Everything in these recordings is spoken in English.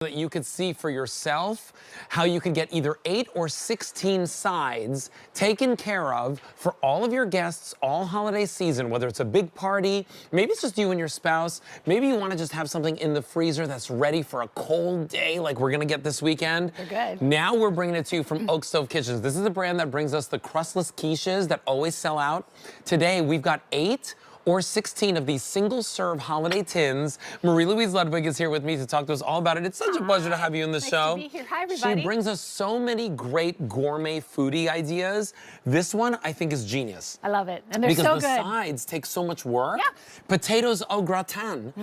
that you could see for yourself how you could get either 8 or 16 sides taken care of for all of your guests all holiday season, whether it's a big party, maybe it's just you and your spouse, maybe you want to just have something in the freezer that's ready for a cold day like we're gonna get this weekend. They're good. Now we're bringing it to you from Oak Stove Kitchens. This is a brand that brings us the crustless quiches that always sell out. Today we've got 8 or 16 of these single-serve holiday tins. Marie-Louise Ludwig is here with me to talk to us all about it. It's such a pleasure to have you in the show. Nice to be here. Hi, everybody. She brings us so many great gourmet foodie ideas. This one, I think, is genius. I love it, and they're because so the good. sides take so much work. Yeah. Potatoes au gratin.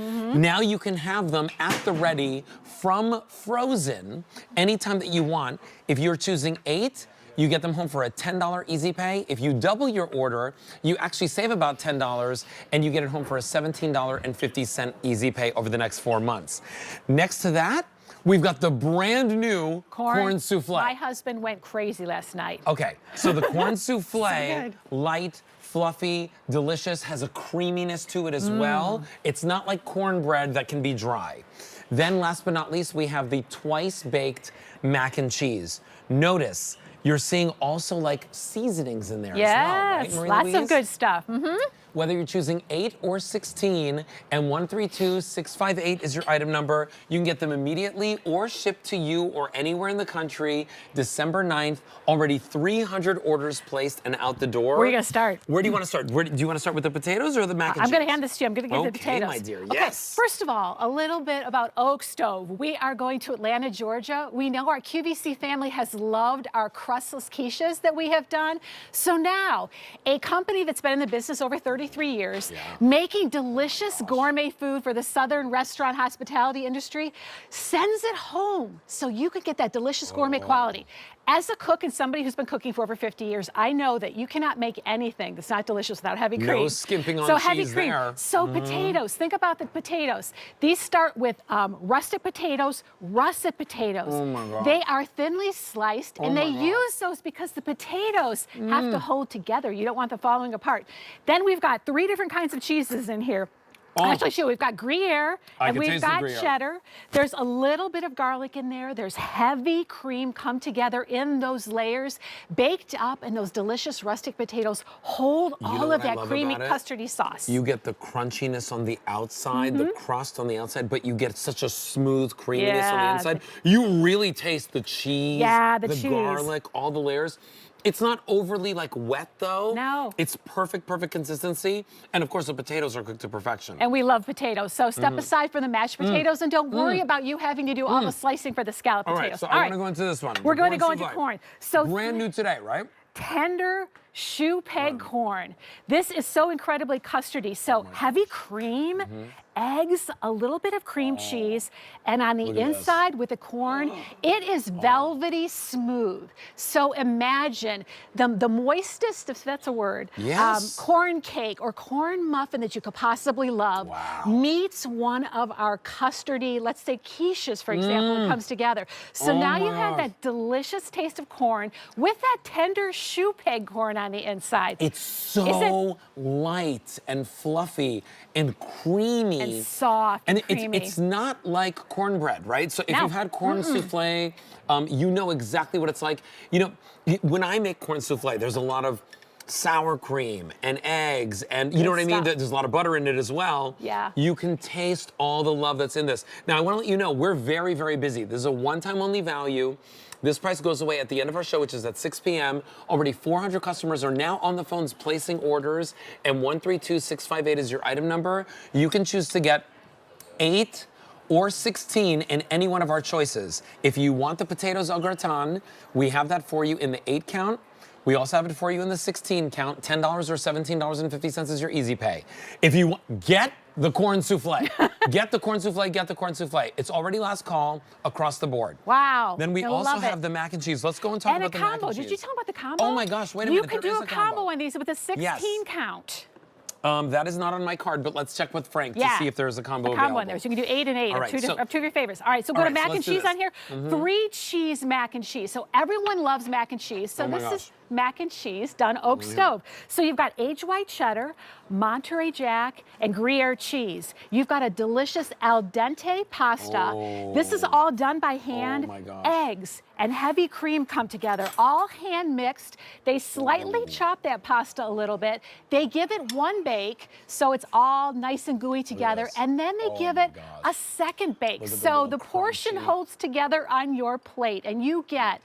Now you can have them at the ready from frozen anytime that you want. If you're choosing 8, you get them home for a $10 easy pay. If you double your order, you actually save about $10 and you get it home for a $17.50 easy pay over the next 4 months. Next to that, we've got the brand new corn souffle. My husband went crazy last night. Okay, so the corn souffle, So light, fluffy, delicious, has a creaminess to it as well. It's not like cornbread that can be dry. Then last but not least, we have the twice baked mac and cheese. Notice, you're seeing also like seasonings in there as well, right, Yes, Marie lots Louise? of good stuff. Whether you're choosing 8 or 16 and 132658 is your item number, you can get them immediately or shipped to you or anywhere in the country. December 9th, already 300 orders placed and out the door. Where are you gonna start? Where do you want to start? Do you want to start with the potatoes or the mac and cheese? I'm gonna hand this to you. I'm gonna give the potatoes. Okay, my dear, Okay, yes. first of all, a little bit about Oak Stove. We are going to Atlanta, Georgia. We know our QVC family has loved our crustless quiches that we have done. So now, a company that's been in the business over 33 years, making delicious gourmet food for the Southern restaurant hospitality industry, sends it home so you can get that delicious gourmet quality. As a cook and somebody who's been cooking for over 50 years, I know that you cannot make anything that's not delicious without heavy cream. No skimping on so cheese heavy cream. there. So potatoes, think about the potatoes. These start with russet potatoes, russet potatoes. Oh my God. They are thinly sliced, and they use those because the potatoes have to hold together. You don't want them falling apart. Then we've got 3 different kinds of cheeses in here. Actually, sure, we've got Gruyere, and we've got cheddar. There's a little bit of garlic in there. There's heavy cream come together in those layers, baked up, and those delicious rustic potatoes hold all of that creamy custardy sauce. You get the crunchiness on the outside, the crust on the outside, but you get such a smooth creaminess on the inside. You really taste the cheese, the garlic, all the layers. It's not overly like wet though. No. It's perfect consistency. And of course the potatoes are cooked to perfection. And we love potatoes. So step aside from the mashed potatoes and don't worry about you having to do all the slicing for the scallop potatoes. So I want to go into this one. We're going to go into corn. So brand new today, right? Tender shoe peg corn. This is so incredibly custardy. So heavy cream, eggs, a little bit of cream cheese, and on the inside with the corn, it is velvety smooth. So imagine the moistest, if that's a word, corn cake or corn muffin that you could possibly love meets one of our custardy, let's say quiches, for example, it comes together. So now you have that delicious taste of corn with that tender shoe peg corn on the inside. It's so light and fluffy and creamy. And soft and creamy. It's not like cornbread, right? So if you've had corn souffle, you know exactly what it's like. You know, when I make corn souffle, there's a lot of sour cream and eggs and you know what I mean? There's a lot of butter in it as well. Yeah. You can taste all the love that's in this. Now I want to let you know, we're very, very busy. This is a one-time only value. This price goes away at the end of our show, which is at 6 p.m. Already 400 customers are now on the phones placing orders, and 132658 is your item number. You can choose to get 8 or 16 in any one of our choices. If you want the potatoes au gratin, we have that for you in the 8 count. We also have it for you in the 16 count. $10 or $17.50 is your easy pay. If you get the corn souffle, get the corn souffle, get the corn souffle. It's already last call across the board. Wow. Then we also have the mac and cheese. Let's go and talk about the mac and cheese. Did you tell about the combo? Oh my gosh, wait a minute. You can do a combo on these with a 16 count. That is not on my card, but let's check with Frank to see if there's a combo available. On there. So you can do 8 and 8 of two of your favorites. All right, so go to mac and cheese on here. 3 cheese mac and cheese. So everyone loves mac and cheese. So mac and cheese done oak stove. So you've got aged white cheddar, Monterey Jack, and Gruyere cheese. You've got a delicious al dente pasta. This is all done by hand. Oh my gosh. Eggs and heavy cream come together, all hand mixed. They slightly chop that pasta a little bit. They give it one bake, so it's all nice and gooey together, and then they give it a second bake. So the portion holds together on your plate, and you get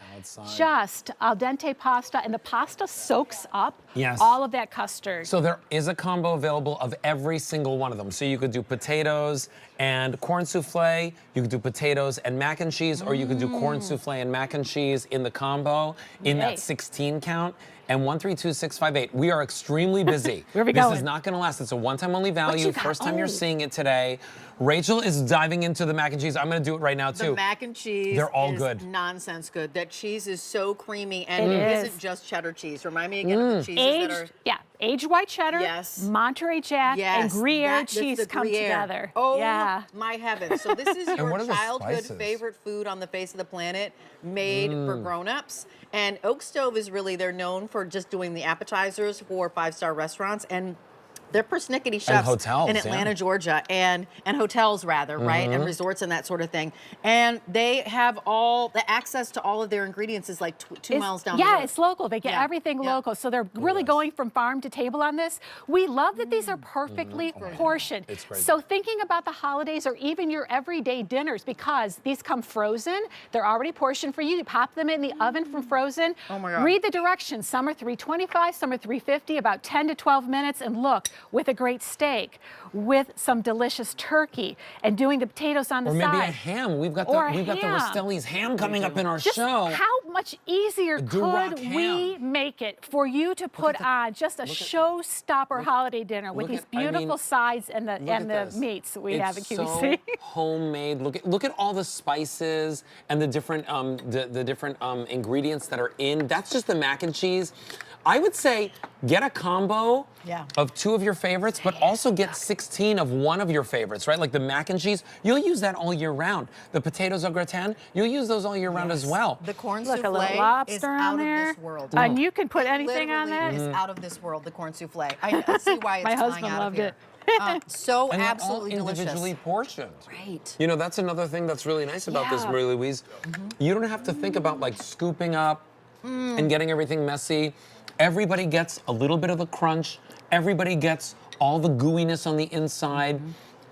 just al dente pasta, and the pasta soaks up all of that custard. So there is a combo available of every single one of them. So you could do potatoes and corn souffle, you could do potatoes and mac and cheese, or you could do corn souffle and mac and cheese in the combo in that 16 count. And 132658. We are extremely busy. Where are we this going? is not going to last. It's a one-time only value. What you got? First time you're seeing it today. Rachel is diving into the mac and cheese. I'm going to do it right now too. The mac and cheese They're all is good. Nonsense good. That cheese is so creamy, and it isn't just cheddar cheese. Remind me again of the cheeses that are... Aged white cheddar, Monterey Jack, and Gruyere cheese come together. Oh, my heavens. So this is your childhood favorite food on the face of the planet, made for grown-ups. And Oak Stove is really, they're known for just doing the appetizers for five-star restaurants, and they're persnickety chefs and hotels, in Atlanta, Georgia, and hotels rather, right, and resorts and that sort of thing. And they have all the access to all of their ingredients is like 2 miles down the road. Yeah, it's local. They get everything local. So they're really going from farm to table on this. We love that these are perfectly portioned. It's great. So thinking about the holidays or even your everyday dinners, because these come frozen, they're already portioned for you. You pop them in the oven from frozen. Oh my God. Read the directions. Some are 325, some are 350, about 10 to 12 minutes. And look, with a great steak, with some delicious turkey, and doing the potatoes on the side. Or maybe a ham. We've got the Rastelli's ham coming up in our show. How much easier could we make it for you to put on just a showstopper holiday dinner with these beautiful sides and the meats that we have at QVC? So homemade. Look at all the spices and the different ingredients that are in. That's just the mac and cheese. I would say get a combo of 2 of your favorites, but also get 16 of one of your favorites, right? Like the mac and cheese, you'll use that all year round. The potatoes au gratin, you'll use those all year round as well. The corn Look, souffle a little lobster is out on there. of this world. And you can put anything on that. It is out of this world, the corn souffle. I see why it's My flying husband out loved of here. it. So And absolutely they're all delicious. individually portioned. Right. You know, that's another thing that's really nice about this, Marie Louise. You don't have to think about like scooping up and getting everything messy. Everybody gets a little bit of the crunch. Everybody gets all the gooiness on the inside.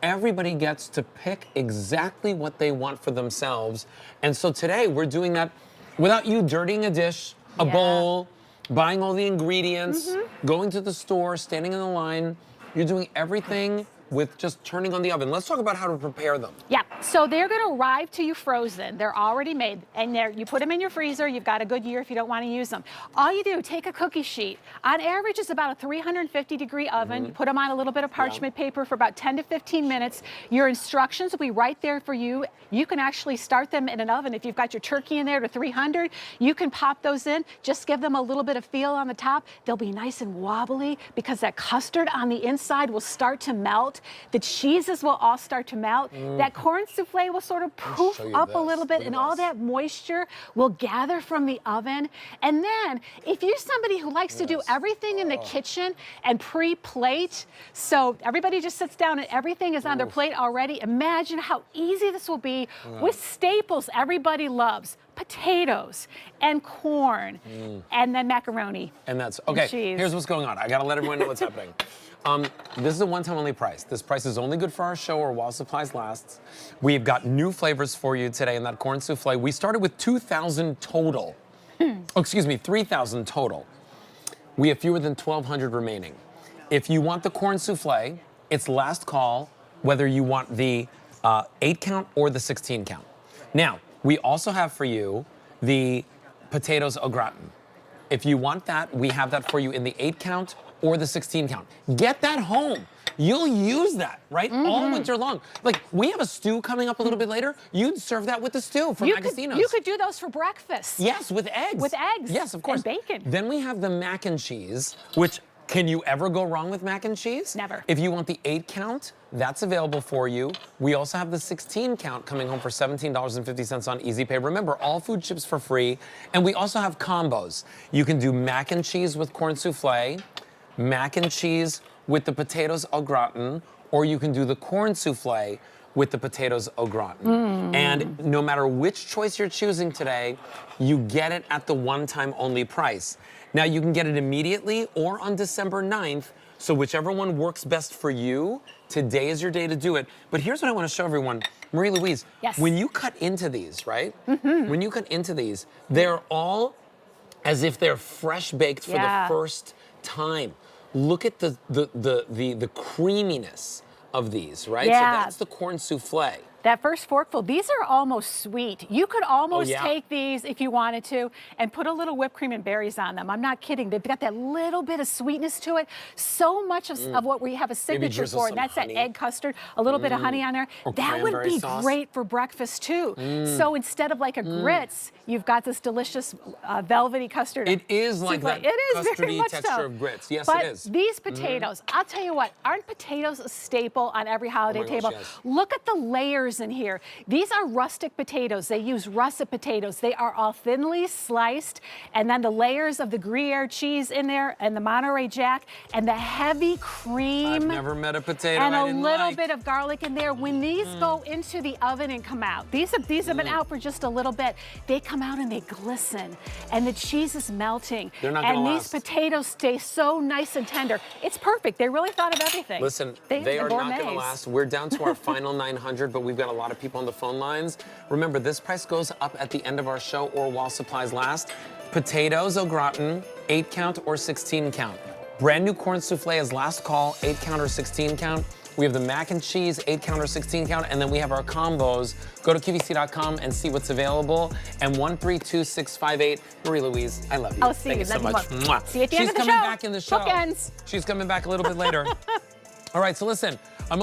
Everybody gets to pick exactly what they want for themselves. And so today we're doing that without you dirtying a dish, a bowl, buying all the ingredients, going to the store, standing in the line. You're doing everything with just turning on the oven. Let's talk about how to prepare them. Yeah, so they're gonna arrive to you frozen. They're already made, and you put them in your freezer. You've got a good year if you don't wanna use them. All you do, take a cookie sheet. On average, it's about a 350-degree oven. You put them on a little bit of parchment paper for about 10 to 15 minutes. Your instructions will be right there for you. You can actually start them in an oven. If you've got your turkey in there to 300, you can pop those in. Just give them a little bit of feel on the top. They'll be nice and wobbly because that custard on the inside will start to melt. The cheeses will all start to melt. That corn souffle will sort of poof up a little bit, and all that moisture will gather from the oven. And then, if you're somebody who likes to do everything in the kitchen and pre-plate, so everybody just sits down and everything is on their plate already, imagine how easy this will be with staples everybody loves. Potatoes and corn and then macaroni. And that's okay. Cheese. Here's what's going on. I gotta let everyone know what's happening. This is a one-time only price. This price is only good for our show or while supplies last. We've got new flavors for you today in that corn souffle. We started with 2,000 total. Oh, excuse me, 3,000 total. We have fewer than 1,200 remaining. If you want the corn souffle, it's last call, whether you want the 8 count or the 16 count. Now, we also have for you the potatoes au gratin. If you want that, we have that for you in the 8 count or the 16 count. Get that home. You'll use that, right? All winter long. Like, we have a stew coming up a little bit later. You'd serve that with the stew from Agostino's. You could do those for breakfast. Yes, with eggs. With eggs. Yes, of course. And bacon. Then we have the mac and cheese, which Can you ever go wrong with mac and cheese? Never. If you want the 8 count, that's available for you. We also have the 16 count coming home for $17.50 on Easy Pay. Remember, all food ships for free. And we also have combos. You can do mac and cheese with corn souffle, mac and cheese with the potatoes au gratin, or you can do the corn souffle with the potatoes au gratin. And no matter which choice you're choosing today, you get it at the one-time only price. Now, you can get it immediately or on December 9th, so whichever one works best for you, today is your day to do it. But here's what I want to show everyone. Marie-Louise, Yes. when you cut into these, right? When you cut into these, they're all as if they're fresh baked for the first time. Look at the creaminess of these, right? Yeah. So that's the corn souffle. That first forkful, these are almost sweet. You could almost yeah. take these if you wanted to and put a little whipped cream and berries on them. I'm not kidding. They've got that little bit of sweetness to it. So much of what we have a signature drizzle for, some and that's honey. that egg custard, a little bit of honey on there. Or That would cranberry be sauce. great for breakfast too. So instead of like a grits, you've got this delicious velvety custard. It is like that It is very custardy much texture so. of grits. Yes, but it is. These potatoes, I'll tell you what, aren't potatoes a staple on every holiday gosh, table? yes. Look at the layers in here. These are rustic potatoes. They use russet potatoes. They are all thinly sliced, and then the layers of the Gruyere cheese in there, and the Monterey Jack, and the heavy cream. I've never met a potato and I a didn't little like. bit of garlic in there. When these go into the oven and come out, these have been out for just a little bit. They come out and they glisten, and the cheese is melting. They're not and gonna these last. potatoes stay so nice and tender. It's perfect. They really thought of everything. Listen, they are not going to gourmets. last. We're down to our final 900, but we've got a lot of people on the phone lines. Remember, this price goes up at the end of our show or while supplies last. Potatoes au gratin, 8 count or 16 count. Brand new corn souffle is last call, 8 count or 16 count. We have the mac and cheese, 8 count or 16 count, and then we have our combos. Go to QVC.com and see what's available. And 132658, Marie-Louise, I love you. I'll see Thank you. so Love you much. more. Mwah. See you at the end She's of the coming show. back in the show. Bookends. She's coming back a little bit later. All right, so listen,